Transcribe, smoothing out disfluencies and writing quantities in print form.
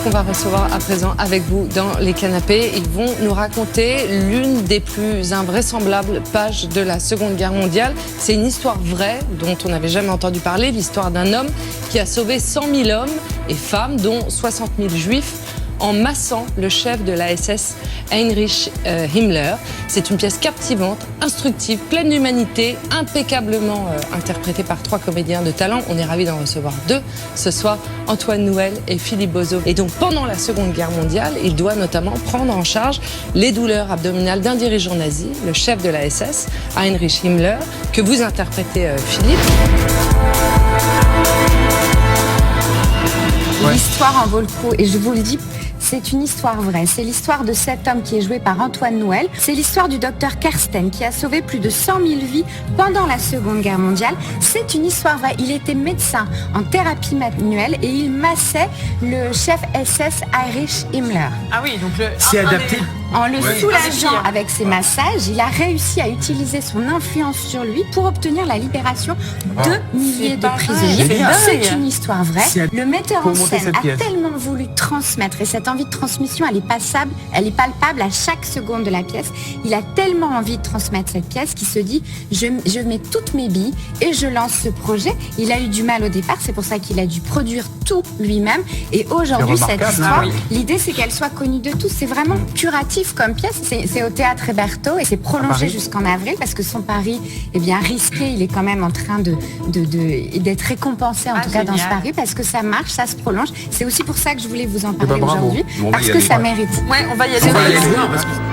qu'on va recevoir à présent avec vous dans les canapés. Ils vont nous raconter l'une des plus invraisemblables pages de la Seconde Guerre mondiale. C'est une histoire vraie dont on n'avait jamais entendu parler, l'histoire d'un homme qui a sauvé 100 000 hommes et femmes, dont 60 000 juifs, en massant le chef de la SS, Heinrich Himmler. C'est une pièce captivante, instructive, pleine d'humanité, impeccablement interprétée par 3 comédiens de talent. On est ravis d'en recevoir 2 ce soir, Antoine Nouel et Philippe Bozo. Et donc pendant la Seconde Guerre mondiale, il doit notamment prendre en charge les douleurs abdominales d'un dirigeant nazi, le chef de la SS, Heinrich Himmler, que vous interprétez Philippe. L'histoire en vaut le coup, et je vous le dis, c'est une histoire vraie. C'est l'histoire de cet homme qui est joué par Antoine Nouel. C'est l'histoire du docteur Kersten qui a sauvé plus de 100 000 vies pendant la Seconde Guerre mondiale. C'est une histoire vraie. Il était médecin en thérapie manuelle et il massait le chef SS Heinrich Himmler. Ah oui, donc c'est adapté. En le soulageant avec ses massages, il a réussi à utiliser son influence sur lui pour obtenir la libération de milliers de prisonniers. C'est une histoire vraie. Le metteur en scène a tellement voulu transmettre, et cette envie de transmission, elle est palpable à chaque seconde de la pièce. Il a tellement envie de transmettre cette pièce qu'il se dit je mets toutes mes billes et je lance ce projet. Il a eu du mal au départ, c'est pour ça qu'il a dû produire tout lui-même. Et aujourd'hui, cette histoire, l'idée c'est qu'elle soit connue de tous. C'est vraiment curatif comme pièce. C'est au Théâtre Hébertot et c'est prolongé jusqu'en avril parce que son pari est bien risqué. Il est quand même en train d'être récompensé en tout cas dans ce pari parce que ça marche, ça se prolonge. C'est aussi pour ça que je voulais vous en parler aujourd'hui parce que ça mérite. Ouais, on va y aller.